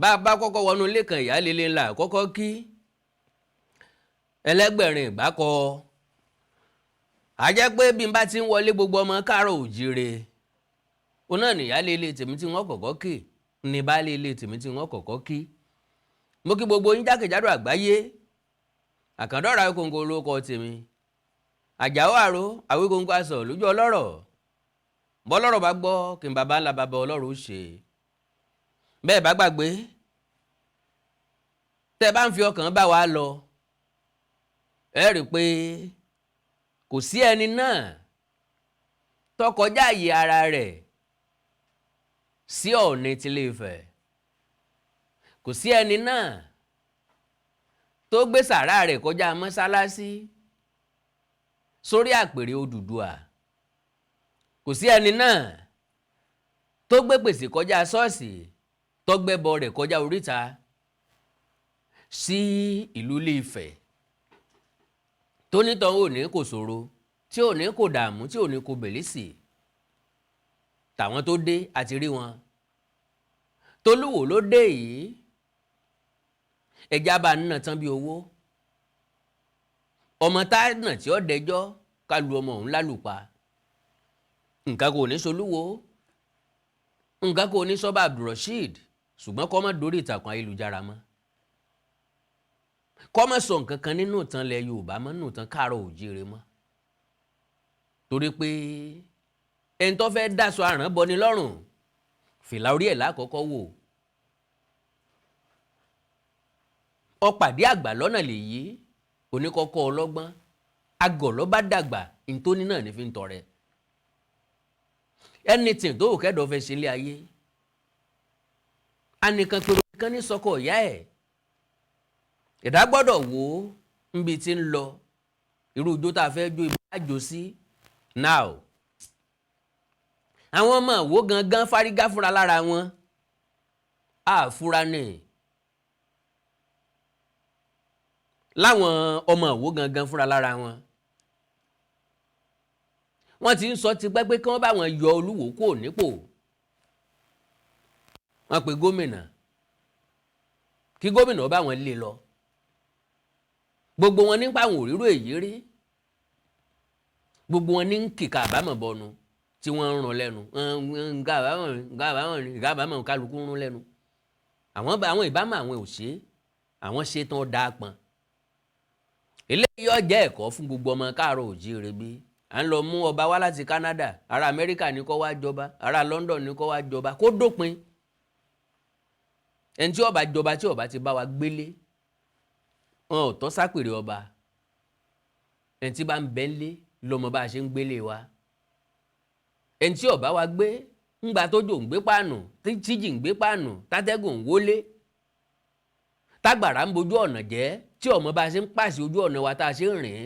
bá a bá kọ́kọ́ wọnú ilé kan ìyáálé ilé ńlá kọ́kọ́ kí ẹlẹ́gbẹ̀rin ìgbákọ a jẹ́ pé bí n bá ti ń wọlé gbogbo ọmọ káàárọ̀ òjíire òun náà nìyáálé ilé tèmi tí wọ́n kọ́kọ́ kí ní baálé ilé tèmi tí wọ́n kọ́kọ́ kí mo kí gbogbo yín jákèjádò àgbáyé àkàndọ́ra Awíkonko lórúkọ tèmi àjàó àró Awíkonko aṣọ lójú ọlọ́rọ̀ bọ́lọ́rọ̀ bá gbọ́ kí n bàbá ńlá bàbá ọlọ́rọ̀ ó ṣe bẹ́ẹ̀ bá gbàgbé tẹ́ bá ń fi ọkàn bá wa lọ ẹ rí i pé kò sí ẹni náà tó kọjá àyè ara rẹ̀ sí Ọọ̀ni tilé Ifẹ̀ kò sí ẹni náà tó gbé sàrá rẹ̀ kọjá mọ́sálásí sórí àpèrè Odùduwà kò sí ẹni náà tó gbé pèsè kọjá ṣọ́ọ̀ṣì tó gbẹ́bọ rẹ̀ kọjá oríta sí ìlú Ilé Ifẹ̀ tó nítàn ò ní kò ṣòro tí ò ní kò dààmú tí ò ní kò bèlísì tàwọn tó dé àti rí wọn tolúwo ló dé yìí ẹja bá nínà tán bí owó ọmọ tá nà tí ó dẹjọ́ ká lu ọmọ òun lálùpá nǹkan kò ní solúwo nǹkan kò ní sọ́ba Abdulrasheed ṣùgbọ́n kọ́ mọ́ dórí ìtàkùn ayélujára mọ́ kọ́ mọ́ sọ nǹkan kan nínú ìtàn ilẹ̀ Yorùbá mọ́ nínú ìtàn káàárọ̀ òjíire mọ́ torí pé ẹni tó fẹ́ dáṣọ àrán bọni lọ́rùn fìlà orí ẹ̀ lákọ̀ọ́kọ́ wò ọ̀pàdé àgbà lọ́nà lèyí oníkọ́kọ́ ọlọ́gbọ́n agọ̀ ló bá dàgbà ìtóní náà ní fi ń tọrẹ anything tó wù kẹ́dọ̀ fẹ́ ṣe ilé ayé anìkan pé kan ní sọkọ ìyá ẹ̀ ẹ̀dá gbọ́dọ̀ wò ó níbi tí ń lọ irú ijó tá a fẹ́ jó ibi àjò sí now àwọn ọmọ àwo gangan fárígá fúnra lára wọn àfúra ní láwọn ọmọ àwo gangan fúnra lára wọn wọ́n ti ń sọ ti pẹ́ pé kí wọ́n bá wọn yọ Olúwo kúrò nípò wọ́n pe gómìnà kí gómìnà bá wọn lé lọ gbogbo wọn nípa àwọn òríró èyí rí gbogbo wọn ní kíkà àbámọ̀ bọnu tí wọ́n ń rún lẹ́nu nǹkan àbámọ̀ kálukú ń rún lẹ́nu àwọn ìbámọ̀ àwọn òṣè àwọn ṣetán dáa pọn eléyìí ọjà ẹ̀kọ́ fún gbogbo ọmọ káàárọ̀ òjíire bí à ń lọ mú ọba wá láti Canada ará Amẹ́ríkà ní kó wá jọba ará London ní kó wá jọba kó dópin ẹni tí ó bá jọba tí ó bá ti bá wa gbélé wọn ò tọ́ sápèrè ọba ẹni tí bá ń bẹ́ ńlé lọ́mọ bá a ṣe ń gbélé wa ẹni tí ó bá wa gbé ńgbà tójò ń gbé páànù tíjì ń gbé páànù tátẹ́gùn ń wọlé tágbàrá ń bojú ọ̀nà jẹ́ tí ọmọ bá a ṣe ń pàṣẹ ojú ọ̀nà wa tá a ṣe ń rìn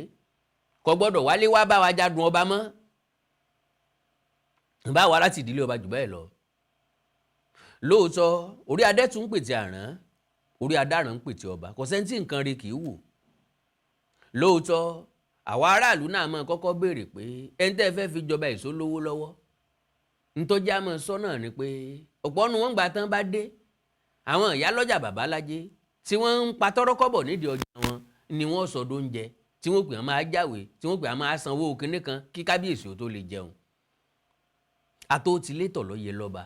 kò gbọ́dọ̀ wálé wá bá wa jádùn ọba mọ́ bá wa láti ìdílé ọba jù bẹ́ẹ̀ lọ lóòótọ́ orí adé tún ń pètè àrán orí adáràn ń pètè ọba kò sẹ́ni tí nǹkan rí kì í wù lóòótọ́ àwa aráàlú náà máa kọ́kọ́ béèrè pé ẹni tẹ́ fẹ́ fi jọba èso lówó lọ́wọ́ nítọ́jà máa sọ náà ni pé ọ̀pọ̀ ọ̀nù wọn gbà tán bá dé àwọn ìyá lọ́jà babalájé tí wọ́n ń pa tọ́rọ́kọ́bọ̀ nídìí ọjà wọn ni wọ́n sọ dóúnjẹ tí wọ́n pè á máa jáwé tí wọ́n pè á máa sanwó kinní kan kí kábíyèsí ó tó lè jẹun àtó ti létọ̀ ló yẹ lọ́ba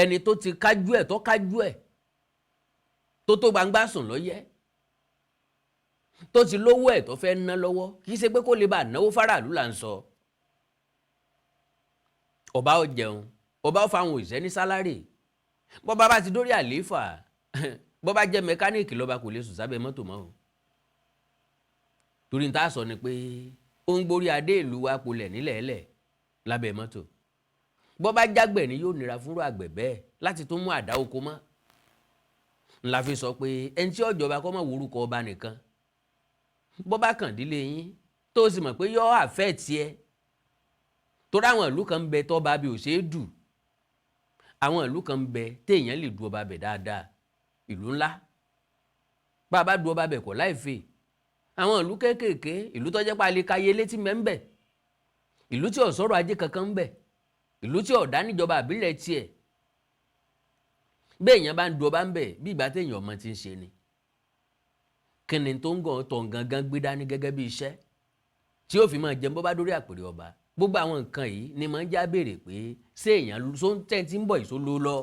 ẹni tó ti kájú ẹ̀ tó kájú ẹ̀ tó tó gbangba sùn lọ́yẹ́ tó ti lówó ẹ̀ tó fẹ́ ná lọ́wọ́ kì í ṣe pé kó lè bá náwó fáráàlú là ń sọ ọba ó jẹun ọba ó fáwọn òṣìṣẹ́ ní sálárì bọ́ba bá ti dórí àlééfà bọ́ba jẹ́ mẹkáníìkì lọ́ba kò lè sùn sábẹ́ mọ́tò mọ́ o torí n ta sọ ni pé ó ń gborí adé ìlú wa polẹ̀ nílẹ̀ẹ́lẹ̀ lábẹ́ mọ́tò bọ́ba jágbẹ̀ ni yóò nira fúnrú àgbẹ̀ bẹ́ẹ̀ láti tún mú àdá oko mọ́ ńlá fi sọ pé ẹni tí ọjọba kọ́ mọ̀ wórúkọ ọba nìkan bọ́ba kàn dílé yín tó sì mọ̀ pé yọ àfẹ́ tiẹ̀ torí àwọn ìlú kan ń bẹ tọ́ba bí ò ṣe é dù àwọn ìlú kan ń bẹ téèyàn lè du ọba bẹ̀ dáadáa ìlú ńlá bá a bá du ọba bẹ̀ kọ́ láì fè àwọn ìlú kéékèèké ìlú tó jẹ́ pa lè káyé létí mẹ́ ń bẹ̀ ìlú tí ò sọ̀rọ̀ ajé kankan ń bẹ̀ ìlú tí ò dá níjọba àbílẹ̀ tiẹ̀ bẹ́ẹ̀ èèyàn bá ń du ọba ń bẹ̀ bí ìgbà téèyàn ọmọ ti ń ṣe ni kí ni tó ń gàn tó ń gangan gbé dání gẹ́gẹ́ bí iṣẹ́ tí ó fi máa jẹun bó bá dórí àpèrè ọba gbogbo àwọn nǹkan yìí ni máa ń já béèrè pé ṣé èèyàn tó ń tẹ́ tí ń bọ̀ ìṣó ló lọ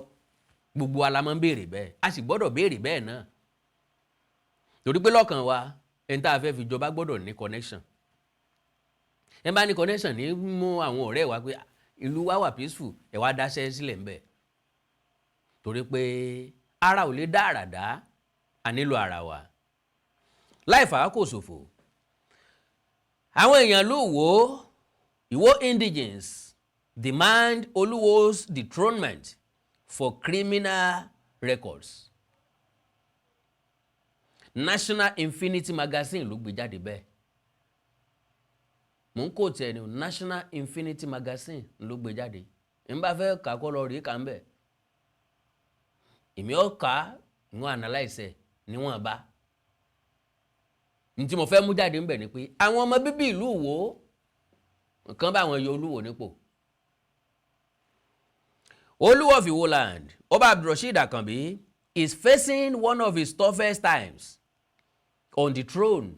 gbogbo wa la máa ń béèrè bẹ́ẹ̀ a sì gbọ́dọ̀ béèrè bẹ́ẹ̀ náà torí pé lọ́kàn wa ẹni tá a fẹ́ fi jọba gbọ́dọ̀ ní connection ẹ bá ní connection ní mú àwọn ọ̀rẹ́ wa pé ìlú wa wà peaceful ẹ wá dáṣẹ́ sílẹ̀ ń bẹ̀ torí pé ara ò lè dá àrà dá a nílò ara wa láì fà á kò ṣòfò àwọn èèyàn ló wò ó Ìwó indigenes demand Oluwo'S dethronement for criminal records. National Infinity Magazine ló gbé jáde bẹ́ẹ̀ mò ń kó tiẹ̀ ní National Infinity Magazine ló gbé jáde n bá fẹ́ kà kọ́ lọ rí kà ń bẹ̀ èmi ọ̀ ká ìwọ̀n analyse níwọ̀n bá ní tí mo fẹ́ mú jáde ń bẹ̀ ni pé àwọn ọmọ bíbí ìlú Ìwó nǹkan bá àwọn yọ Olúwo nípò Oluwo of Iwo land Ọba Abdulrasheed Akanbi is facing one of his toughest times on the throne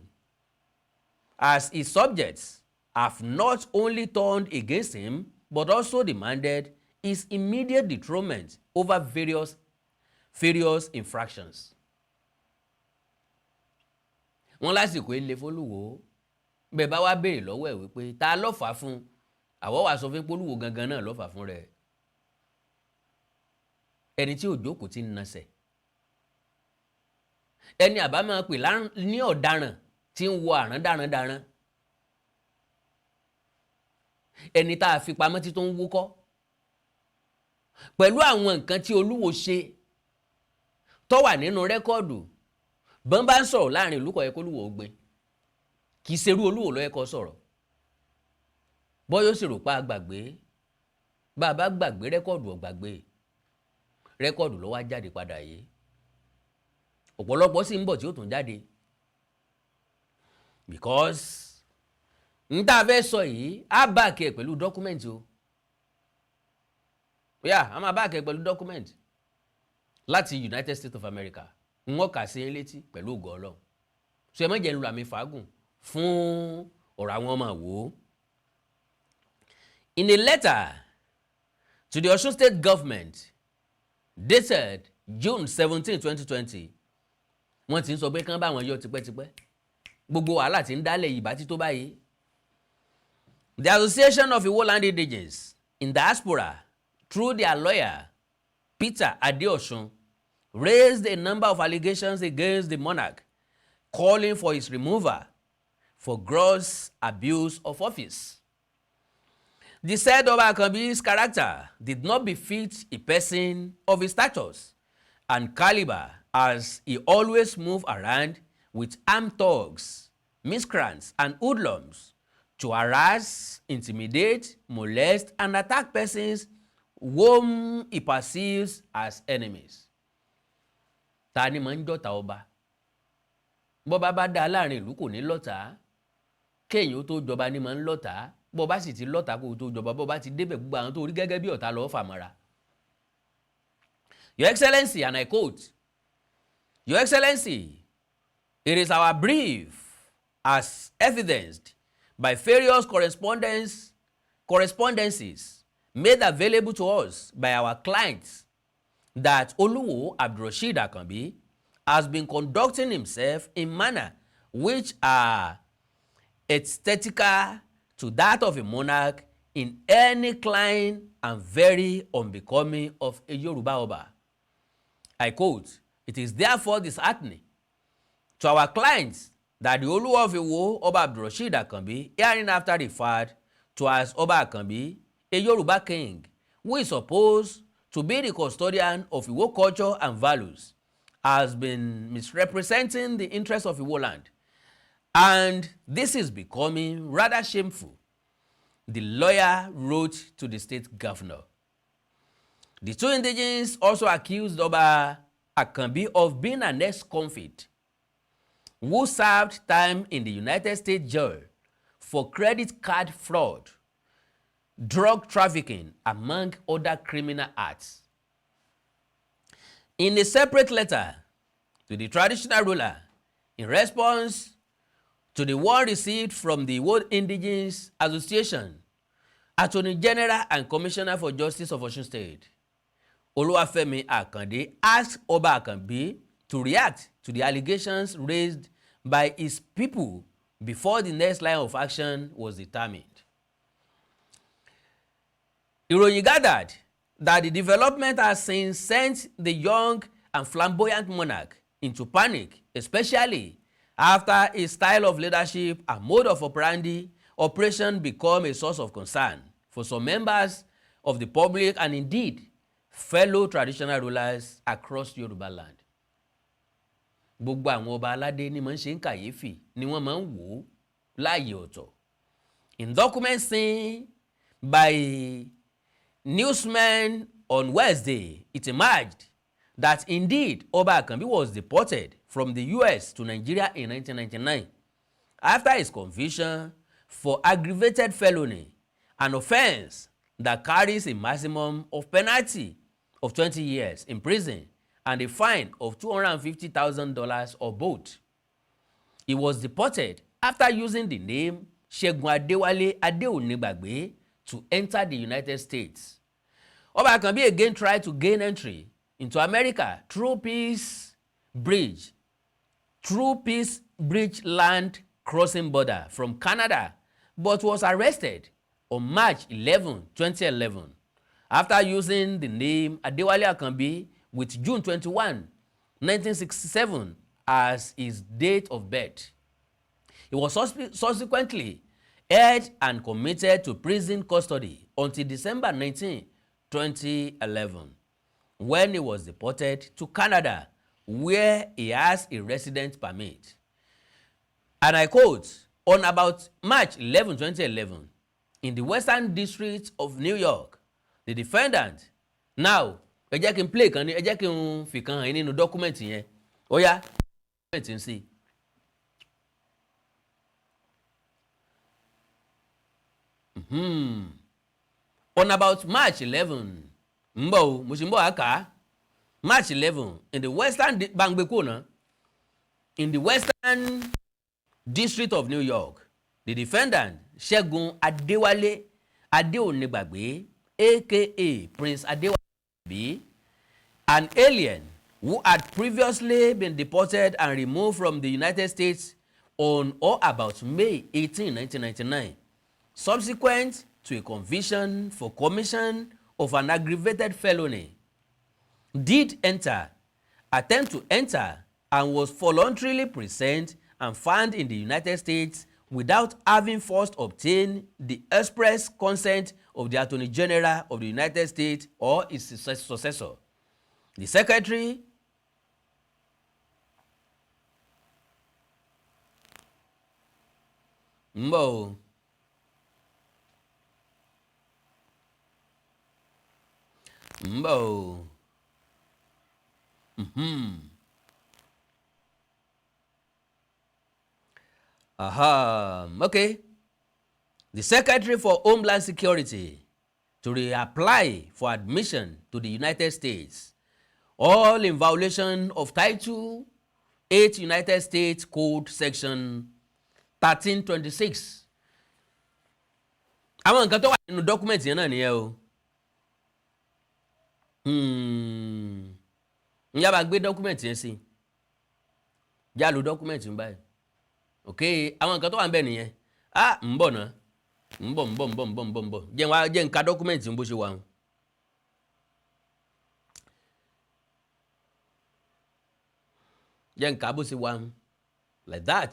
as his subjects have not only turned against him but also demanded his immediate dethronement over various infractions. Wọ́n lásìkò ilé f'Olúwo bẹ́ẹ̀ bá wá béèrè lọ́wọ́ ẹ̀ wípé ta ló fà fún àwọ̀ wá sọ fún pé Olúwo gangan náà ló fà fún rẹ̀ ẹni tí òjò kò ti ń nasẹ̀ ẹni àbá máa pè ní ọ̀daràn tí ń wọ àrán darandaran ẹni tá a fi pamọ́ tí tó ń wúkọ́ pẹ̀lú àwọn nǹkan tí Olúwo ṣe tó wà nínú rẹ́kọ́ọ̀dù bọ́n bá ń sọ̀rọ̀ láàrin ìlú kò yẹ kó Olúwo gbé kì í ṣerú Olúwo ló yẹ kó sọ̀rọ̀ bọ́yọ̀ sì rò pa gbàgbé bá a bá gbàgbé rẹ́kọ́ọ̀dù ọ̀gbàgbé rẹ́kọ́ọ̀dù ló wá jáde padà yìí ọ̀pọ̀lọpọ̀ sì ń bọ̀ tí ó tún jáde because n tá a fẹ́ sọ yìí á báàkì ẹ̀ pẹ̀lú dọ́kúmẹ́ǹtì o a máa báàkì ẹ̀ pẹ̀lú dọ́kúmẹ́ǹtì láti United States of America n wọ́n kà sí létí pẹ̀lú ògo Ọlọ́run so ẹ má jẹ́ ń lu àmì fàágùn fún ọ̀rọ̀ àwọn ọmọ wò ó. In a letter to the Osun State government dated June 17, 2020 wọ́n ti ń sọ pé kán bá wọn yọ tipẹ́tipẹ́ gbogbo wàhálà tí ń dálẹ̀ yìí bá ti tó báyìí. The Association of Iwo Land Indigenes in Diaspora through their lawyer Peter Adeosun raised a number of allegations against the monarch calling for his removal for gross abuse of office. The said Oba Akanbi's character did not befit a person of his status and caliber as he always moved around with armed thugs, miscreants and hoodlums to harass, intimidate, molest and attack persons whom he perceives as enemies. Ta ni máa ń dọ̀tá ọba? Bọ́ba bá dá láàrin ìlú kò ní lọ́tà. Kéèyàn tó jọba ni máa ń lọ́tà. Bọ́ba sì ti lọ́tà kó tó jọba bọ́ba ti débẹ̀ gbogbo àwọn tó rí gẹ́gẹ́ bí ọ̀tá lọ́ọ́ fàmọ́ra. Your Excellency, and I quote, Your Excellency, it is our brief as evidenced by various correspondences made available to us by our clients that Oluwo Abdulrasheed Akanbi has been conducting himself in manner which are antithetical to that of a monarch in any clime and very unbecoming of a Yoruba Oba. I quote, it is therefore disheartening to our clients that the Oluwo of Iwo, Oba Abdulrasheed Akanbi, hereinafter referred to as Oba Akanbi, a Yoruba king, who is supposed to be the custodian of Iwo culture and values, has been misrepresenting the interests of Iwo land. And this is becoming rather shameful, the lawyer wrote to the state governor. The two indigenes also accused Oba Akanbi of being an ex-convict who served time in the United States jail for credit card fraud, drug trafficking, among other criminal acts. In a separate letter to the traditional ruler, in response to the one received from the World Indigenous Association, Attorney General and Commissioner for Justice of Osun State, Oluwafemi Akande, asked Oba Akanbi to react to the allegations raised by his people before the next line of action was determined. Ìròyìn gathered that the development has since sent the young and flamboyant monarch into panic, especially after his style of leadership and mode of operation become a source of concern for some members of the public and indeed fellow traditional rulers across Yoruba land. Gbogbo àwọn ọba aládé ni máa ń ṣe ń kàyéfì ni wọ́n máa ń wò ó láàyè ọ̀tọ̀. In documents seen by newsmen on Wednesday, it emerged that indeed Oba Akanbi was deported from the US to Nigeria in 1999 after his conviction for aggravated felony, an offense that carries a maximum of penalty of 20 years in prison and a fine of $250,000 or both. He was deported after using the name Segun Adewale Adeonigbagbe to enter the United States. Oba Akanbi again tried to gain entry into America through Peace Bridge land crossing border from Canada, but was arrested on March 11, 2011, after using the name Adewale Akanbi with June 21, 1967 as his date of birth. He was subsequently held and committed to prison custody until December 19, 2011, when he was deported to Canada, where he has a residence permit. And I quote, on about March 11, 2011, in the Western District of New York, the defendant, now, ẹ jẹ́ kí n play kan ní, ẹ jẹ́ kí n fi kan hàn nínú document yẹn. Ó yá, document ń sí. On about March 11, mo ṣì ń bọ̀ àká. March 11, in the Western in the Western District of New York, the defendant, Segun Adewale Adeonigbagbe, aka Prince Adewale, an alien who had previously been deported and removed from the United States on or about May 18, 1999, subsequent to a conviction for commission of an aggravated felony, did attempt to enter, and was voluntarily present and found in the United States without having first obtained the express consent of the Attorney General of the United States or his successor. The Secretary Okay. The Secretary for Homeland Security to reapply for admission to the United States, all in violation of Title 8 United States Code Section 1326. Àwọn nǹkan tó wà nínú document yẹn náà nìyẹn o. Ǹjẹ́ bá gbé document yẹn sí? Já lo document yẹn báyìí. Okay, àwọn nǹkan tó wà níbẹ̀ nìyẹn. ń bọ̀ náà. ń bọ̀. Jẹ́ n ka document yẹn bó ṣe wà. Jẹ́ n ka bó ṣe wà. Like that.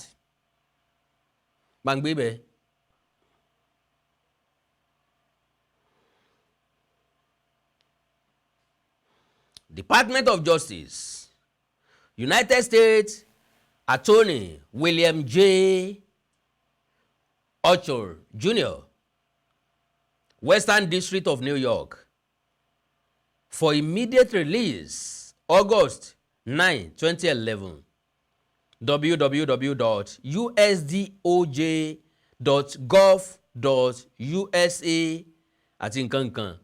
Bá ń gbé bẹ́ẹ̀. Department of Justice, United States Attorney William J. Ochor Jr., Western District of New York, for immediate release, August 9, 2011, www.usdoj.gov.usa àti nǹkan.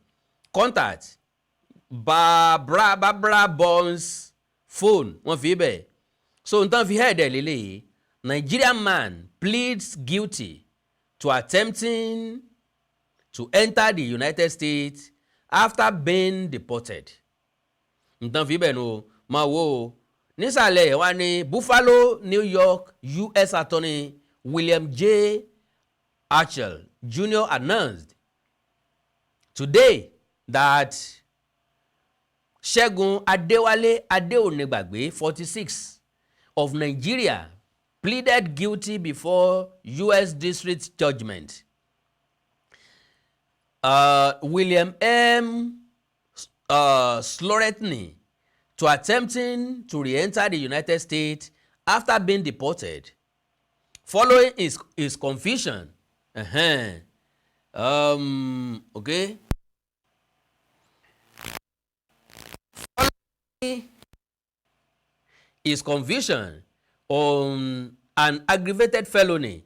Contact Barbara Bonds phone wọ́n fi bẹ̀. So n tán fi head ẹ̀ lélẹ́yìí, Nigerian man pleads guilty to attempting to enter the United States after being deported. N tán fi bẹ̀ nu máa wo o. Nísàlẹ̀ ẹ̀ wá ní Buffalo, New York, U.S. Attorney William J. Archel Jr. announced today that Ṣẹ́gun Adéwálé Adéonígbàgbé, 46, of Nigeria, pleaded guilty before U.S. District Judgment. William M. Sloretny to attempting to re-enter the United States after being deported following his conviction. Okay. Following his conviction on an aggravated felony,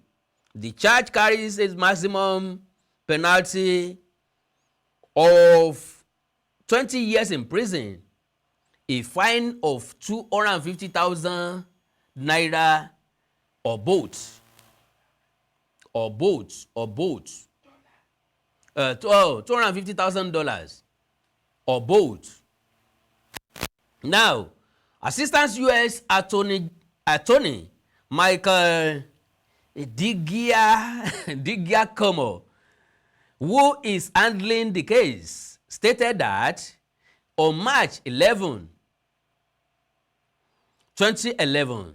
the charge carries a maximum penalty of 20 years in prison, a fine of 250,000 naira or both. $250,000 or both. Now, Assistant U.S. Attorney Michael Digiacomo, who is handling the case, stated that on March 11, 2011,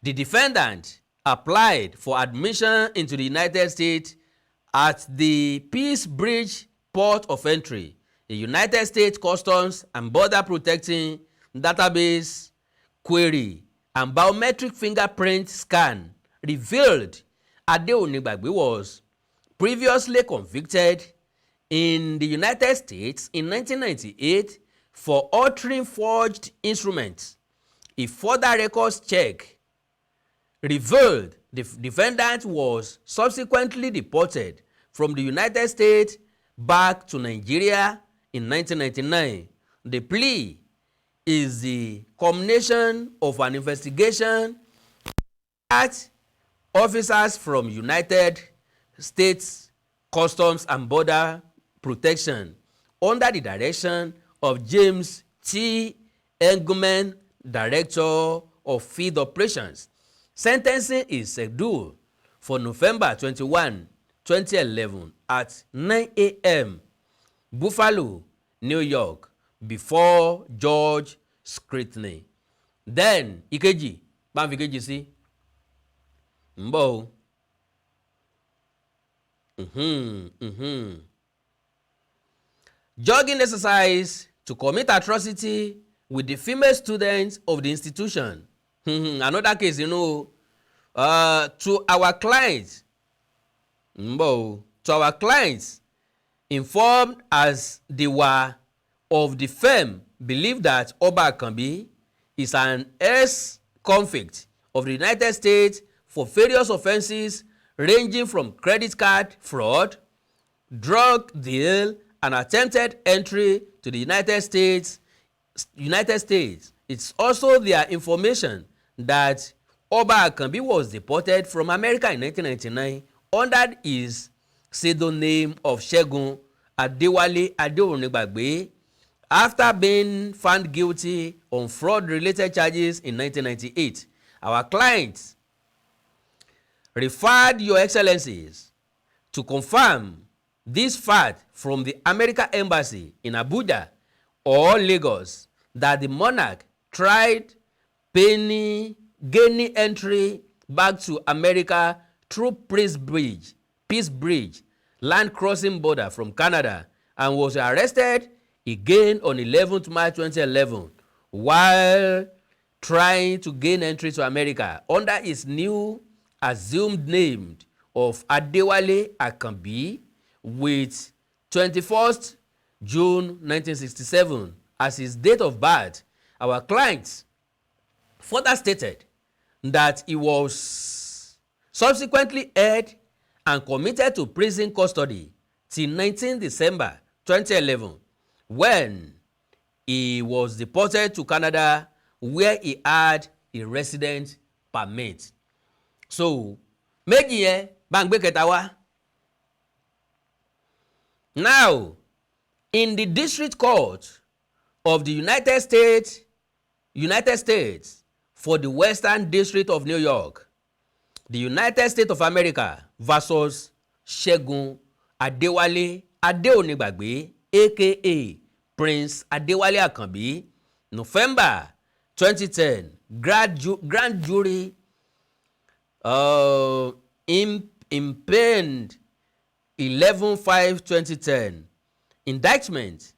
the defendant applied for admission into the United States at the Peace Bridge port of entry. The United States Customs and Border Protecting Database query and biometric fingerprint scan revealed Adeonígbàgbé was previously convicted in the United States in 1998 for altering forged instruments. A further records check revealed the defendant was subsequently deported from the United States back to Nigeria in 1999. The plea is the culmination of an investigation at officers from United States Customs and Border Protection under the direction of James T. Engelman, Director of Field Operations. Sentencing is scheduled for November 21, 2011 at 9 a.m. Buffalo, New York, before Judge Scrutiny. Then, ìkejì, bá ń fi kejì sí. Ń bọ̀ o. Jogging exercise to commit atrocity with the female students of the institution. Another case, to our clients, informed as they were of the firm, believe that Oba Akanbi is an ex-convict of the United States for various offenses ranging from credit card fraud, drug deal, and attempted entry to the United States. It's also their information that Oba Akanbi was deported from America in 1999 under his pseudonym of Ṣẹ́gun Adéwálé Adéonígbàgbé after being found guilty on fraud-related charges in 1998. Our clients referred Your Excellencies to confirm this fact from the American Embassy in Abuja or Lagos that the monarch tried gaining entry back to America through Peace Bridge, land crossing border from Canada, and was arrested again on 11th March 2011 while trying to gain entry to America under his new assumed name of Adewale Akanbi with 21st June 1967 as his date of birth. Our clients further stated that he was subsequently held and committed to prison custody till 19 December 2011 when he was deported to Canada where he had a resident permit. So méjì yẹn bá ń gbé kẹta wá. Now, in the District Court of the United States for the Western District of New York, the United States of America versus Ṣẹ́gun Adéwálé Adéonígbàgbé aka Prince Adéwálé Akanbi, November 2010, grand jury impeached 11/5/2010. Indictment,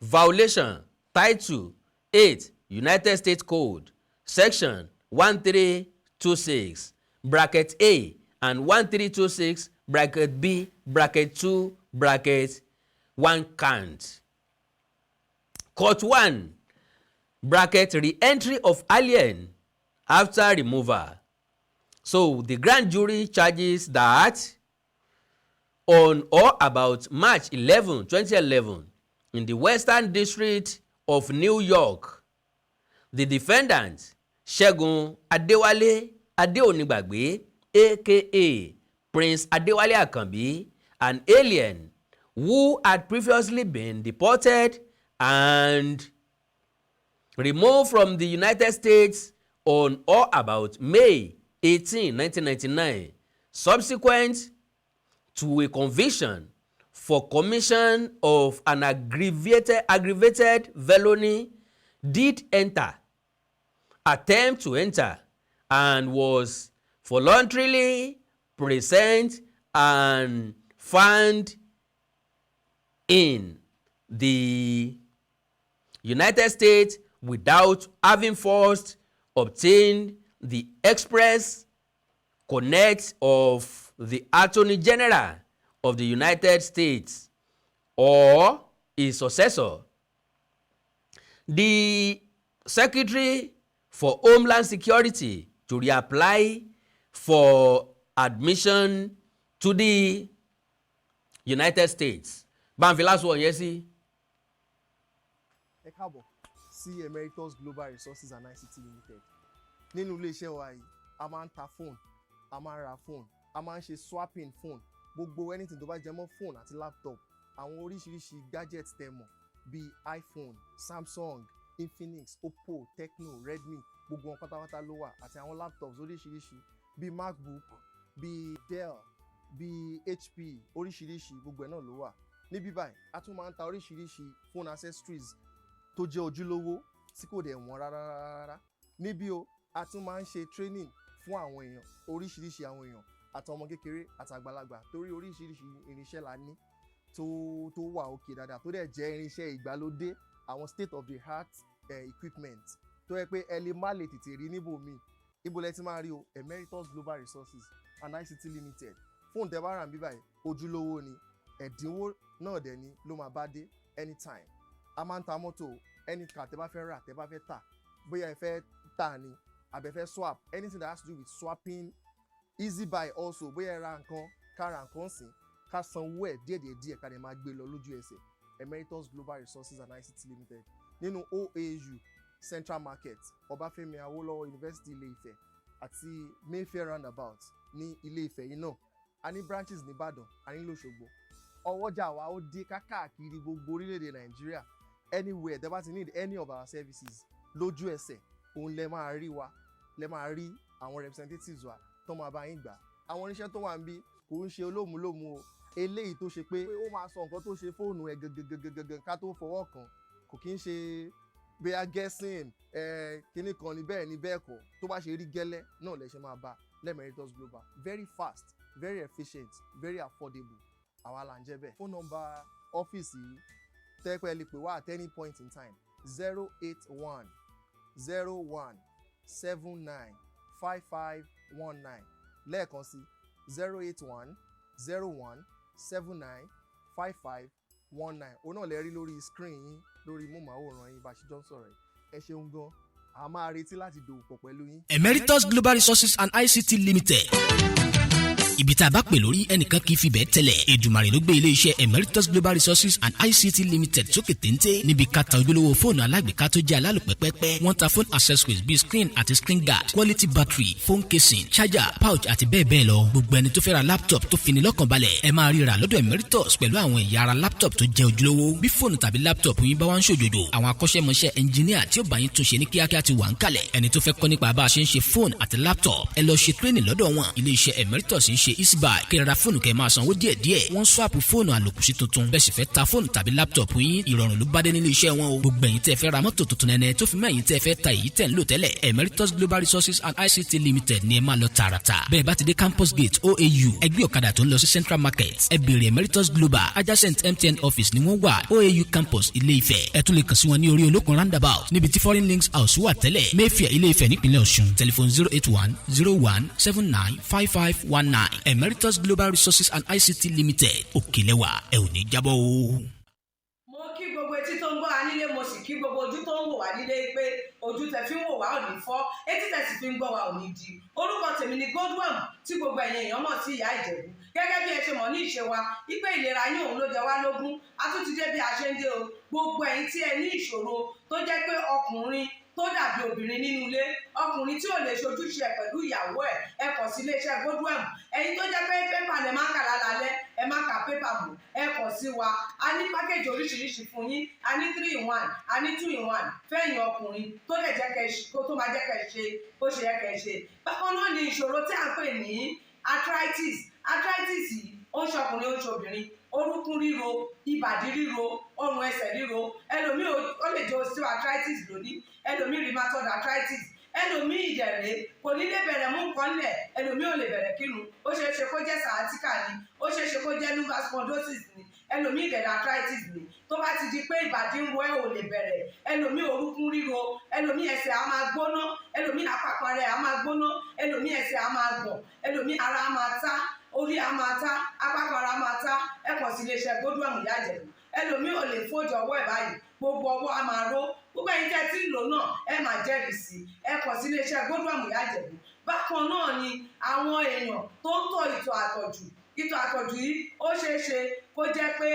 violation, Title 8, United States Code, Section 1326, bracket A and 1326, bracket B, bracket 2, bracket 1 count. Court 1, bracket re-entry of alien after removal. So the grand jury charges that on or about March 11, 2011, in the Western District of New York, the defendant, Ṣẹ́gun Adéwálé Adéonígbàgbé, aka Prince Adéwálé Akanbi, an alien who had previously been deported and removed from the United States on or about May 18, 1999, subsequent to a conviction for commission of an aggravated felony, did attempt to enter, and was voluntarily present and found in the United States without having first obtained the express connect of the Attorney General of the United States or his successor. The Secretary for Homeland Security to reapply for admission to the United States. Banfila sọ yẹn sí. Ẹ káàbọ̀ sí Emeritus Global Resources and ICT Limited. Nínú iléeṣẹ́ wa yìí, a máa ń ta fóònù, a máa ń ra fóònù, a máa ń ṣe swapping fóònù, gbogbo anything tó bá jẹ mọ́ fóònù àti laptop, àwọn oríṣiríṣi gadgets tẹ́ mọ̀ bíi iPhone, Samsung, Infinix, Oppo, Tecno, Redmi, gbogbo wọn pátápátá ló wà, àti àwọn laptops oríṣiríṣi bíi MacBook, bíi Dell, bíi HP, oríṣiríṣi gbogbo ẹ̀ náà ló wà. Níbí báyìí, a tún máa ń ta oríṣiríṣi phone accessories tó jẹ́ ojúlówó tí kò dẹ̀ wọ́n rárá. Níbí o, a tún máa ń ṣe training fún àwọn èèyàn, oríṣiríṣi àwọn èèyàn, àtọmọ kékeré àtàgbàlagbà, torí oríṣiríṣi irinṣẹ́ la ní tó wà òkè dáadáa, tó dẹ̀ jẹ́ irinṣẹ́ ìgbàlódé, àwọn state of the art equipment tó yẹ pé ẹ lè má lè tètè rí níbòmíì. Ibo lẹ ti máa rí o, Emeritus Global Resources and ICT Limited. Fóònù tẹ́ bá rà níbí báyìí, ojúlówó ni, ẹ̀dínwó náà dẹ̀ ni ló máa bá dé anytime. A máa ń ta mọ́tò, any car tẹ́ bá fẹ́ rà, tẹ́ bá fẹ́ tà, bóyá ẹ fẹ́ tà ni, àbẹ fẹ́ swap, anything that has to do with swapping, easy buy also, bóyá ẹ ra nǹkan, ká ra nǹkan sìn, ká sanwó ẹ̀ díẹ̀ ká lè máa gbé lọ lójú ẹsẹ̀. Emeritus Global Resources and ICT Limited nínú OAU Central Market, Ọbáfẹ́mi Awólọ́wọ̀ University Ilé-Ifẹ̀ àti Mayfair roundabout ní Ilé-Ifẹ̀ yìí náà. A ní branches ní Ìbàdàn, a ní l'Óṣogbo. Ọwọ́jà wa ó dé káàkiri gbogbo orílẹ̀-èdè Nàìjíríà. Anywhere tẹ́ bá ti need any of our services lójú ẹsẹ̀, òun lẹ máa rí wa, lẹ máa rí àwọn representatives wa tó máa bá yín gbà. Àwọn oníṣẹ́ tó wà ń bí kò ń ṣe olómùlómù o, eléyìí tó ṣe pé ó máa sọ nǹkan tó ṣe fóònù ẹ̀ gangan ká tó fọwọ́ kàn, kò kí ń ṣe bóyá guessing kíní kan ní bẹ́ẹ̀ ní bẹ́ẹ̀ kọ́, tó bá ṣe rí gẹ́lẹ́ náà lẹ ṣe máa bá l'Emeritus Global. Very fast, very efficient, very affordable. Àwa là ń jẹ́ bẹ́ẹ̀. Phone number ọ́fíìsì yìí tẹ́pẹ́ lè pè wá at any point in time 081-01-79-5519 lẹ́ẹ̀kan sí 081-01-79-5519. Òun náà lè rí lórí screen yín lórí móhùnmáwòrán yín bá ṣe jọ ń sọ̀rọ̀ yìí. Ẹ ṣeun gan, a máa retí láti dòwò pọ̀ pẹ̀lú yín. Emeritus Global Resources and ICT Limited. ibi tá a bá pè lórí ẹnìkan kì í fi bẹ́ẹ̀ tẹ́lẹ̀. Èdùmàrè ló gbé ilé-iṣẹ́ Emeritus Global Resources and ICT Limited sókè téńté níbi ká ta ojúlówó fóònù alágbèéká tó jẹ́ alálòpẹ́pẹ́pẹ́. Wọ́n ta phone accessories bíi screen àti screen guard, quality battery, phone casing, charger, pouch àti bẹ́ẹ̀ bẹ́ẹ̀ lọ. Gbogbo ẹni tó fẹ́ ra laptop tó fini lọ́kàn balẹ̀ ẹ máa ríra lọ́dọ̀ Emeritus pẹ̀lú àwọn ẹ̀yà ara laptop tó jẹ́ ojúlówó. Bí fóònù tàbí laptop yín bá wá ń ṣòjòjò, àwọn akọ́ṣẹ́mọṣẹ́ engineer tí ó bá yín tún ṣe ní kíákíá ti wà ń kalẹ̀. Ẹni tó fẹ́ kọ́ nípa bá a ṣe ń ṣe fóònù àti laptop ẹ lọ ṣe training lọ́dọ̀ wọn. Ilé-iṣẹ́ Emeritus ń ṣe easybuy kẹ́ ra fóònù kẹ́ máa sanwó díẹ̀díẹ̀. Wọ́n swap fóònù àlòkù sí tuntun. Bẹ́ẹ̀ sì fẹ́ ta fóònù tàbí laptop yín ìrọ̀rùn ló bá dé nílé iṣẹ́ wọn o. Gbogbo ẹ̀yin tẹ́ fẹ́ ra mọ́tò tuntun nẹ́nẹ́ tó fi mẹ́yìn tẹ́ fẹ́ ta èyí tẹ́ ń lò tẹ́lẹ̀. Emeritus Global Resources and ICT Limited ni ẹ máa lọ tààràtà. Bẹ́ẹ̀ bá ti dé Campus Gate OAU ẹgbẹ́ ọ̀kadà tó ń lọ sí Central Market ẹ béèrè Emeritus Global adjacent MTN office ni wọ́n wà OAU Campus Ilé-Ifẹ̀. Ẹ tún lè kàn sí wọn ní orí olókun roundabout níbi tí Foreign Links House wà tẹ́lẹ̀. Mayfair Ilé-Ifẹ̀ nípínlẹ̀ Ọ̀ṣun. Telephone 08101795519. Emeritus Global Resources and ICT Limited òkèlẹ́wà ẹ ò ní jábọ́ o. Mo kí gbogbo etí tó ń gbọ́ wa nílé, mo sì kí gbogbo ojú tó ń wò wá nílé pé ojú tẹ fi ń wò wá ò ní fọ́, etí tẹ sì fi ń gbọ́ wa ò ní di. Orúkọ tèmi ni Godwin tí gbogbo ẹ̀yin èèyàn mọ̀ sí Ìyá Ìjẹ̀bú. Gẹ́gẹ́ bí ẹ ṣe mọ̀ ní ìṣe wa wípé ìlera yín òun ló jẹ wá lógún. A tún ti dé bí a ṣe ń dé o. Gbogbo ẹ̀yin tí ẹ ní ìṣòro tó jẹ́ pé ọkùnrin tó dàbí obìnrin nínú ilé, ọkùnrin tí ò lè ṣojúṣe ẹ̀ pẹ̀lú ìyàwó ẹ̀, ẹ kàn sí iléeṣẹ́ Godwin. Ẹ̀yin tó jẹ́ pé pépà lẹ máa kà lálálẹ́, ẹ má ka pépà mọ́, ẹ kàn sí wa. A ní pákéjì oríṣiríṣi fún yín, a ní 3-in-1, a ní 2-in-1 fẹ́yìn ọkùnrin tó lè jẹ́ tó máa jẹ́ kẹ́ ṣe bó ṣe yẹ kẹ́ ṣe. Bákan náà ni ìṣòro tí a ń pè ní arthritis. Arthritis yìí ó ń ṣọkùnrin ó ń ṣobìnrin, orúnkún ríro, ìbàdí ríro, ọrùn ẹsẹ̀ ríro, ẹlòmíì ó lè jẹ́ osteoarthritis lónìí, ẹlòmíì rheumatoid arthritis, ẹlòmíì ìdẹ̀rẹ̀ kò ní lè bẹ̀rẹ̀ mú nǹkan lẹ̀, ẹlòmíì ò lè bẹ̀rẹ̀ kírun, ó ṣeé ṣe kó jẹ́ sciatica ni, ó ṣeé ṣe kó jẹ́ lumbar spondylosis ni, ẹlòmíì ìdẹ̀rẹ̀ arthritis ni. Tó bá ti di pé ìbàdí ń wọ ẹ ò lè bẹ̀rẹ̀, ẹlòmíì orúnkún ríro, ẹlòmíì ẹsẹ̀ á máa gbóná, ẹlòmíì àpapọ̀ rẹ̀ á máa gbóná, ẹlòmíì ẹsẹ̀ á máa gbọ̀n, ẹlòmíì ara á máa tá, orí á máa tá, àpapọ̀ ara á máa tá. Ẹ kàn sí iléeṣẹ́ Godwin Ìyá Ìjẹ̀bú. Ẹlòmíì ò lè fojú ọwọ́ ẹ̀ báyìí, gbogbo ọwọ́ á máa ró. Gbogbo ẹ̀yin tẹ́ tí ń lò náà ẹ máa jẹ́rìí sí. Ẹ kàn sí iléeṣẹ́ Godwin Ìyá Ìjẹ̀bú. Bákan náà ni àwọn èèyàn tó ń tọ̀ ìtọ̀ àtọ̀jù. Ìtọ̀ àtọ̀jù yìí ó ṣeé ṣe kó jẹ́ pé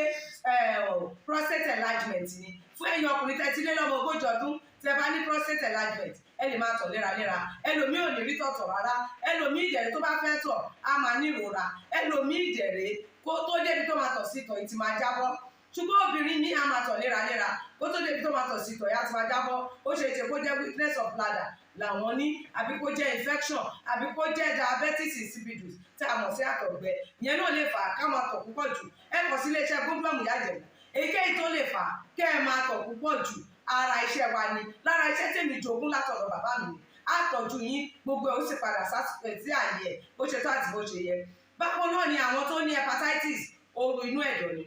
prostate enlargement ni. Fún ẹ̀yin ọkùnrin tẹ́ ti lé lọ́mọ 40 ọdún tẹ́ bá ní prostate enlargement ẹ lè máa tọ̀ léraléra. Ẹlòmíì ò ní rí tọ̀tọ̀ rárá. Ẹlòmíì ìdẹ̀rẹ̀ tó bá fẹ́ tọ̀ á máa ní ìrora. Ẹlòmíì ìdẹ̀rẹ̀ kó tó débi tó máa tọ̀ sí ìtọ̀ yìí ti máa jábọ́. Ṣùgbọ́n obìnrin ní a máa tọ̀ léraléra kó tó débi tó máa tọ̀ sí ìtọ̀ yìí á ti máa jábọ́. Ó ṣeé ṣe kó jẹ́ weakness of bladder làwọn ní, àbí kó jẹ́ infection, àbí kó jẹ́ diabetes insipidus tí a mọ̀ sí àtọ̀gbẹ. Ìyẹn náà lè fà á ká máa tọ̀ púpọ̀ jù. Ẹ kàn sí iléeṣẹ́ Godwin Ìyá Ìjẹ̀bú. Èyíkéyìí tó lè fà á kẹ́ ẹ máa tọ̀ púpọ̀ jù ara iṣẹ́ wa ni. Lára iṣẹ́ tèmi jogún látọ̀dọ̀ bàbá mi. Àtọ̀jú yín gbogbo ẹ̀ ó sì padà sí àyè ẹ̀ bó ṣe tó àti bó ṣe yẹ. Bákan náà ni àwọn tó ní hepatitis, ooru inú ẹ̀dọ̀ ni.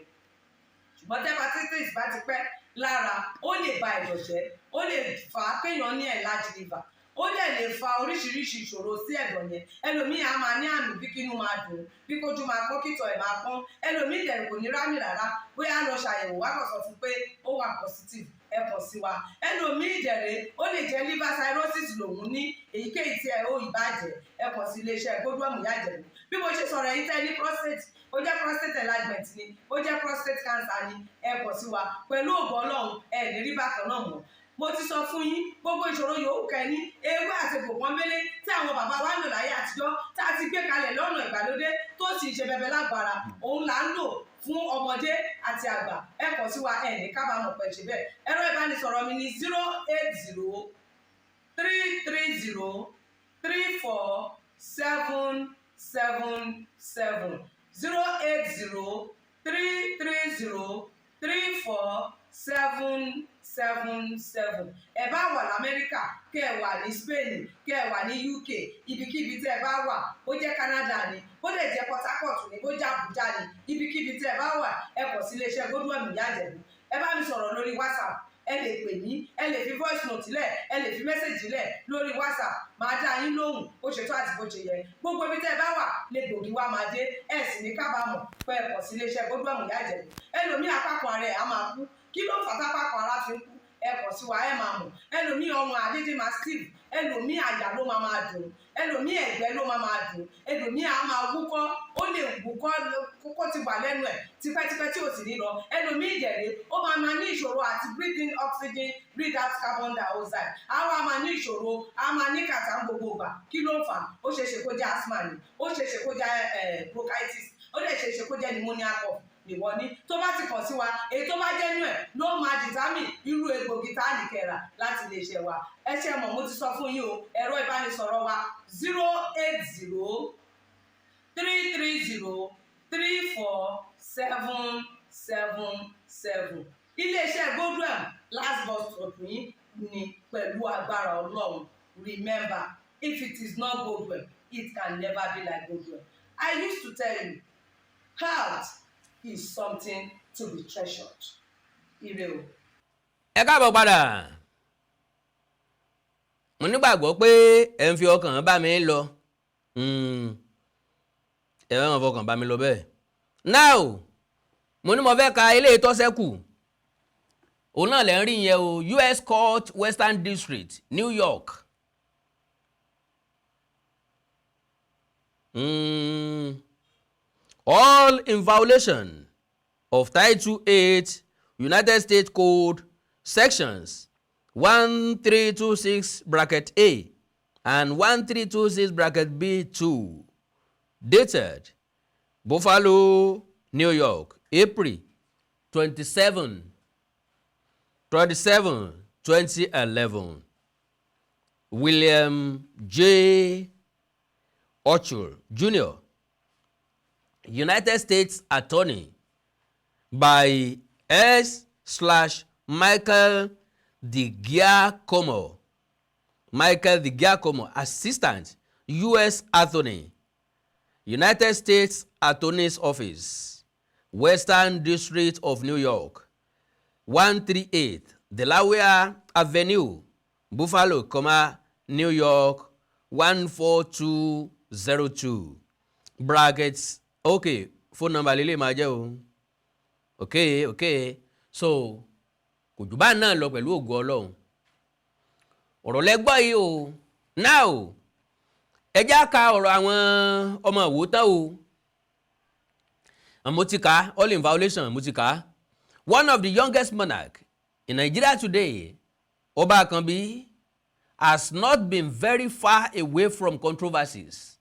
Ṣùgbọ́n tí hepatitis bá ti pẹ́ lára, ó lè ba ẹ̀dọ̀ jẹ́, ó lè fà á kéèyàn ní enlarged liver, ó dẹ̀ lè fa oríṣiríṣi ìṣòro sí ẹ̀dọ̀ yẹn. Ẹlòmíì á máa ní àmì bí kínú máa dùn, bí kójú máa pọ́n, kítọ̀ ẹ̀ máa pọ́n. Ẹlòmíì dẹ̀ kò ní rámì rárá, bóyá lọ ṣàyẹ̀wò wá kàn sọ fún pé ó wà positive, ẹ kàn sí wa. Ẹlòmíì ìdẹ̀rẹ̀ ó lè jẹ́ liver cirrhosis lòun ní, èyíkéyìí tí ẹ ó ìbàjẹ́ ẹ kàn sí iléeṣẹ́ Godwin Ìyá Ìjẹ̀bú. Bí mo ṣe sọ̀rọ̀ ẹ̀yin tẹ́ ní prostate, ó jẹ́ prostate enlargement ni, ó jẹ́ prostate cancer ni, ẹ kàn sí wa. Pẹ̀lú ògo Ọlọ́run ẹ ní rí bákan náà mọ́. Mo ti sọ fún yín gbogbo ìṣòro yòówù kẹ́ ní, ewé àti egbò pọ́nbélé tí àwọn bàbá wa ń lò láyé àtijọ́ tá a ti gbé kalẹ̀ lọ́nà ìgbàlódé tó sì ṣe bẹbẹ lágbára, òun là ń lò fún ọmọdé àti àgbà. Ẹ kàn sí wa ẹ ní kábàámọ̀ pẹ̀ ṣe bẹ́ẹ̀. Ẹ̀rọ ìbánisọ̀rọ̀ mi ni 08033034777 08033034777. Ẹ bá wà l'Amẹ́ríkà, kẹ́ ẹ wà ní Spain, kẹ́ ẹ wà ní UK, ibikíbi tẹ́ ẹ bá wà, ó jẹ́ Canada ni, ó lè jẹ́ Port Harcourt ni, ó jẹ́ Abuja ni, ibikíbi tẹ́ ẹ bá wà, ẹ kàn sí iléeṣẹ́ Godwin Ìyá Ìjẹ̀bú. Ẹ bá mi sọ̀rọ̀ lórí WhatsApp, ẹ lè pè mí, ẹ lè fi voice note lẹ̀, ẹ lè fi message lẹ̀ lórí WhatsApp, máa dá yín lóhùn bó ṣe tó àti bó ṣe yẹ. Gbogbo ibi tẹ́ ẹ bá wà lè gbòógì wá máa dé, ẹ sì ní kábàámọ̀ pé ẹ kàn sí iléeṣẹ́ Godwin Ìyá Ìjẹ̀bú. Ẹlòmíì apákan ara ẹ̀ á máa kú, kí ló fà tápákan ara fi ń kú? Ẹ kàn sí wa ẹ máa mọ̀. Ẹlòmíì ọrùn àdédé máa stiff, ẹlòmíì àyà ló máa dùn, ẹlòmíì ẹ̀gbẹ́ ló máa dùn, ẹlòmíì á máa wúkọ́, ó lè wúkọ́ kókó ti wà lẹ́nu ẹ̀ tipẹ́tipẹ́ tí ò sì ní lọ, ẹlòmíì ìjẹ̀rẹ̀ ó máa ní ìṣòro àti breathe in oxygen, breathe out carbon dioxide, á wá máa ní ìṣòro, á máa ní kàtà gbogbo ìgbà. Kí ló ń fà? Ó ṣeéṣe kó jẹ́ asthma ni, ó ṣeéṣe kó jẹ́ bronchitis, ó dẹ̀ ṣeéṣe kó jẹ́ pneumonia cough nìwọ ní. Tó bá ti kàn sí wa, èyí tó bá jẹ́ nú ẹ̀ ló máa determine irú egbògi tá a lè kẹ́ra láti lè ṣe wa. Ẹ ṣe mọ̀, mo ti sọ fún yín o, ẹ̀rọ ìbánisọ̀rọ̀ wa 080-330-34777. Iléeṣẹ́ Godwin last bus stop yín ni pẹ̀lú agbára Ọlọ́run. Remember, if it is not Godwin, it can never be like Godwin. I used to tell you, health is something to be treasured. Ire o. Ẹ káàbọ̀ padà. Mo nígbàgbọ́ pé ẹ ń fi ọkàn bá mi lọ. Ẹ máa fọkàn bá mi lọ bẹ́ẹ̀. Now, mo ní mo fẹ́ ka ilé ìtọ́sẹ́kù. Òun náà lẹ́ ń rí yẹn o, US Court Western District, New York. All in violation of Title 8 United States Code sections 1326 bracket A and 1326 bracket B2, dated Buffalo, New York, April 27, 2011. William J. Ochul, Jr., United States Attorney, by S/Michael DiGiacomo. Michael DiGiacomo, Assistant U.S. Attorney, United States Attorney's Office, Western District of New York, 138 Delaware Avenue, Buffalo, New York, 14202. Brackets. Okay, phone number lele máa jẹ́ o. Okay. So, kò jù bá náà lọ pẹ̀lú ògo Ọlọ́run. Ọ̀rọ̀ lẹ́gbọ́ yìí o. Now, ẹ já ka ọ̀rọ̀ àwọn ọmọ ìwòtán o. Mo ti kà, all in violation, mo ti kà. One of the youngest monarchs in Nigeria today, Ọba Akanbi, has not been very far away from controversies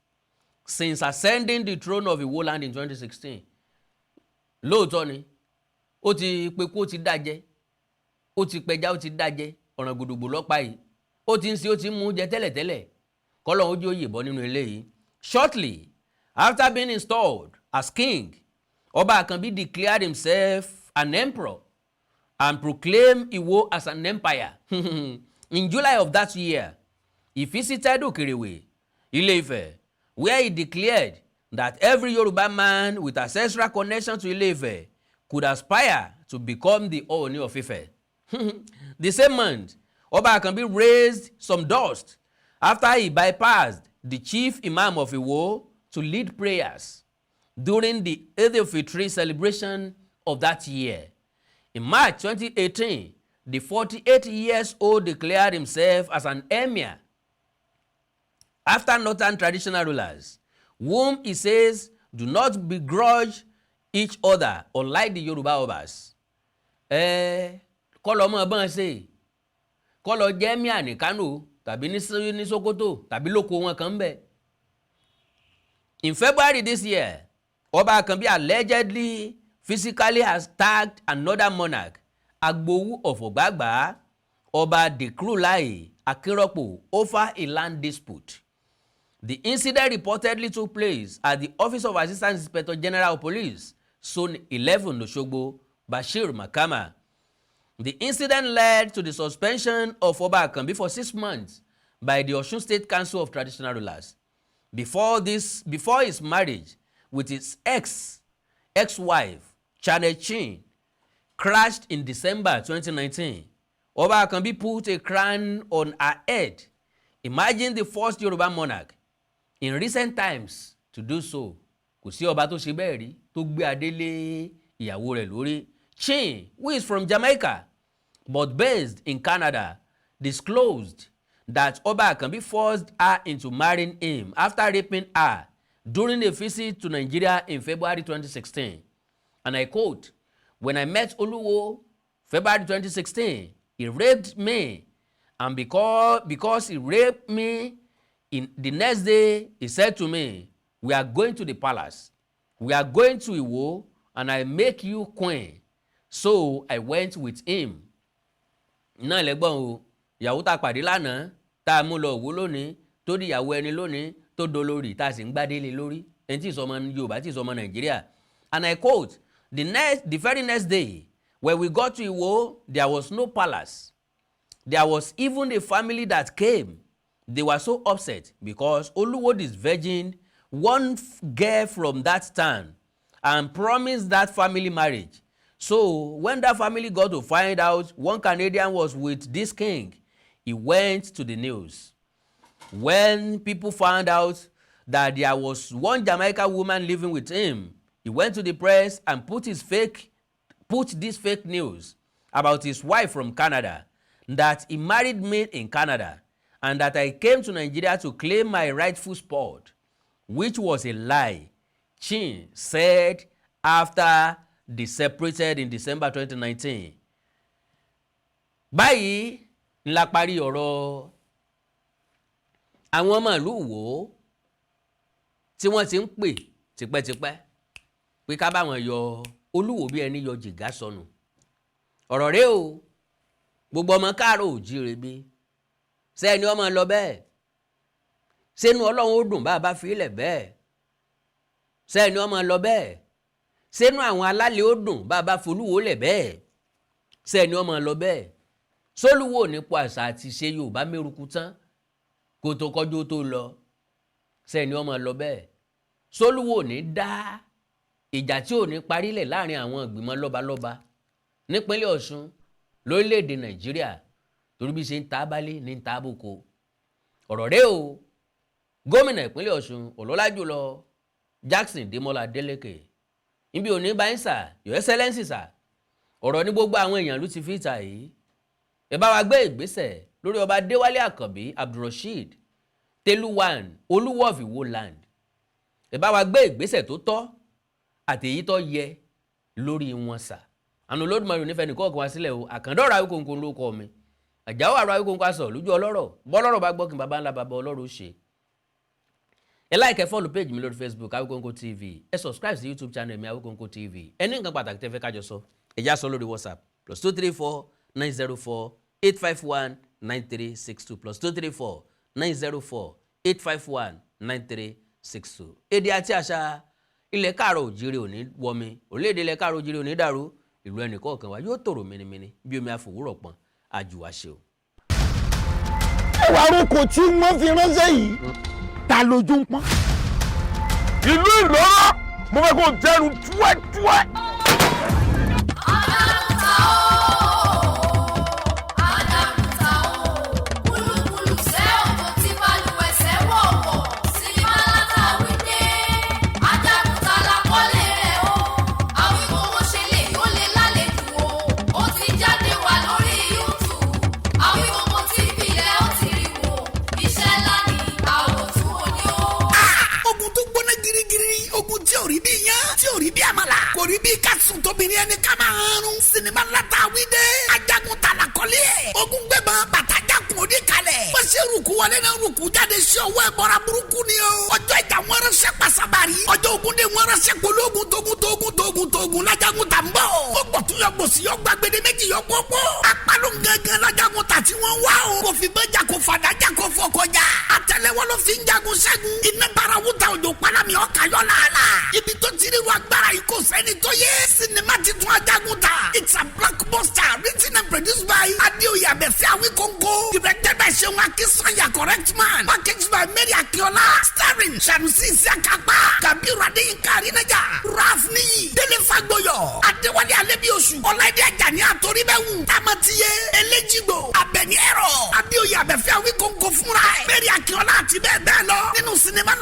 since ascending the throne of Iwo land in 2016. Lóòótọ́ ni, ó ti peku ó ti dájẹ́, ó ti pẹja ó ti dájẹ́, ọ̀ràn gbùdùgbù lọ́pàá yìí, ó ti ń ṣe ó ti mú jẹ tẹ́lẹ̀tẹ́lẹ̀, kọ́lọ́hún ojú òye bọ́ nínú eléyìí. Shortly after being installed as king, Ọba Akanbi declared himself an emperor and proclaimed Iwo as an empire. In July of that year, he visited Okerewe, Ile-Ife, where he declared that every Yoruba man with ancestral connection to Ile-Ife could aspire to become the Ooni of Ife. The same month, Ọba Akanbi raised some dust after he bypassed the chief imam of Iwo to lead prayers during the Eid al-Fitr celebration of that year. In March 2018, the 48-year-old declared himself as an emir after northern traditional rulers, whom he says do not begrudge each other, unlike the Yoruba Obas. Kọ́lọ́ mọ́ bọ́n ṣe, kọ́lọ́ jẹ́ emir ní Kano tàbí ní Sokoto tàbí lóko wọn kan bẹ́ẹ̀. In February this year, Ọba Akanbi allegedly physically attacked another monarch, Agbowu of Ogbagba, Ọba Dekrulai Akinropo, over a land dispute. The incident reportedly took place at the Office of Assistant Inspector General of Police, Zone 11, Osogbo, Bashir Makama. The incident led to the suspension of Ọba Akanbi for 6 months by the Osun State Council of Traditional Rulers. Before his marriage with his ex-wife, Channel Chin, crashed in December 2019, Ọba Akanbi put a crown on her head. Imagine the first Yoruba monarch in recent times to do so. Kò sí ọba tó ṣe bẹ́ẹ̀ rí tó gbé adé lé ìyàwó rẹ̀ lórí. Chin, who is from Jamaica but based in Canada, disclosed that Oba Akanbi forced her into marrying him after raping her during a visit to Nigeria in February 2016. And I quote, "When I met Oluwo, February 2016, he raped me. And because he raped me, the next day he said to me, 'We are going to the palace. We are going to Iwo, and I make you queen.' So I went with him." Náà lẹ́gbọ́n o, ìyàwó tá a pàdé lánàá, tá a mú lọ Ìwó lónìí, tó di ìyàwó ẹni lónìí, tó dolórí, tá a sì ń gbádélé lórí, ẹni tí ìsọmọ Yorùbá tí ìsọmọ Nàìjíríà. And I quote, the very next day, when we got to Iwo, there was no palace. There was even a family that came. They were so upset because Oluwo'S virgin one girl from that town and promised that family marriage. So when that family got to find out one Canadian was with this king, he went to the news. When people found out that there was one Jamaican woman living with him, he went to the press and put this fake news about his wife from Canada, that he married me in Canada, and that I came to Nigeria to claim my rightful spot, which was a lie, Chin said after they separated in December 2019. Báyìí ńlá parí ọ̀rọ̀ àwọn ọmọ ìlú Ìwó tí wọ́n ti ń pè tipẹ́tipẹ́ pé ká bá wọn yọ Olúwo bí ẹni yọ jìgá sọnù. Ọ̀rọ̀ rẹ̀ o, gbogbo ọmọ káàró òjíire bí sẹ́ni ọmọ lọ bẹ́ẹ̀, sẹ́nu Ọlọ́run ó dùn bá a bá fi ilẹ̀ bẹ́ẹ̀, sẹ́ni ọmọ lọ bẹ́ẹ̀, sẹ́nu àwọn alálẹ̀ ó dùn bá a bá folúwo lẹ̀ bẹ́ẹ̀, sẹ́ni ọmọ lọ bẹ́ẹ̀. Sólúwo nípò àṣà àti ṣe Yorùbá mẹ́rùkú tán kó tó kọjú tó lọ, sẹ́ni ọmọ lọ bẹ́ẹ̀. Sólúwo ní dá ìjà tí ò ní parílẹ̀ láàrin àwọn ìgbìmọ̀ lọ́balọ́ba nípínlẹ̀ Ọ̀ṣun lórílẹ̀‐èdè Nàìjíríà torí bí ṣe ń ta abálé ní ń ta abóko. Ọ̀rọ̀ rẹ̀ o, gómìnà ìpínlẹ̀ Ọ̀ṣun ọlọ́lá jùlọ Jackson Demola Adeleke níbi òní báyìí sà, Your Excellency sà, ọ̀rọ̀ ní gbogbo àwọn èèyàn ló ti fi ìta yìí. Ẹ bá wa gbé ìgbésẹ̀ lórí ọba Adéwálé Àkànbí Abdulrasheed Tẹlúwàn Oluwo'S Ìwó land. Ẹ bá wa gbé ìgbésẹ̀ tó tọ́ àti èyí tó yẹ lórí wọn sà. Àná Olódùmarè onífẹ́ nìkan ọ̀kan wá sílẹ̀ o, Àkàndọ̀rọ̀ Awíkóńkó ló kọ́ mi. Àjàó àrò Awíkóńkó aṣọ lójú ọlọ́rọ̀, bọ́lọ́rọ̀ bá gbọ́ kí baba ńlá baba ọlọ́rọ̀ ṣe. Ẹ like ẹ follow page mi lórí Facebook Awíkóńkó TV. Ẹ subscribe sí YouTube channel mi Awíkóńkó TV. Ẹ ní nǹkan pàtàkì tẹ́ fẹ́ kájọ sọ, ẹ já sọ lórí WhatsApp +234 904 851 9362 +234 904 851 9362. Èdè àti àṣà ilẹ̀ káàrọ̀ òjíire òní wọmi, orílẹ̀-èdè ilẹ̀ káàrọ̀ òjíire òní dàrú, ìlú ẹnìkọ̀ọ̀kan wa yóò tòrò mìnìmìnì bí omi àfòwúrọ̀ pọn àjùwà ṣe o. ẹwà aróko tí wọ́n fi ránṣẹ́ yìí ta lójú ń pọ́n. ìlú Ìlọ́rọ̀ mo fẹ́ kó jẹun túwẹ́túwẹ́. Kò rí bí kásùn tóbi ní ẹni ká máa rún. Sinimá ńláta wíde. Ajagun tala kọ́lé ẹ̀. Ogun gbẹ̀gbọ́n bàtàjà kun òní kalẹ̀. Wọ́n ṣe rúkú wọlé náà rúkú jáde sí ọwọ́ ẹ̀bọra burúkú ni o. Ọjọ́ ìjà wọn ránṣẹ́ pasabari. Ọjọ́ ogun dé wọn ránṣẹ́ pológun tógun lájagun tà ń bọ̀. Ó gbọ̀tún yọ gbòsì yọ gbàgbede méjì yọ pópó. Apálò gángan lájagun tà tí wọ́n wá o. Kò fi bẹ́jà kò fàdájà kò fọkọjà. Àtẹ́lẹwọ́ ló fi ń jagun ṣẹ́gun. Iná bara wúta òjò pálámi ọ̀kà yọ làálà. Ibi tó ti rí wa gbára yìí kò sẹ́ni tó yé. Sinimá ti tún ajagun ta. It's a blockbuster written and produced by Adéoyè Abẹ́fẹ́ Awíkóńkó. Directed by Ṣeun Akínsànyà correct man. Packaged by Mary Akíọ́lá. Starring Sanusi Isiakapa. Kabiru Adéyínká Arínájà. Ralph Níyì. Délé Fágbóyọ̀. Adéwálé Alébíoṣù. Ọláìdé Àjàní Àtòríbẹ̀wù. Tamatiye. Eléjìgbò. Abẹ́ni Ẹ̀rọ. Adéoyè Abẹ́fẹ́ Awíkóńkó fúnra ẹ̀. Mary Akíọ́lá àti bẹ́ẹ̀ bẹ́ẹ̀ lọ. Nínú sinimá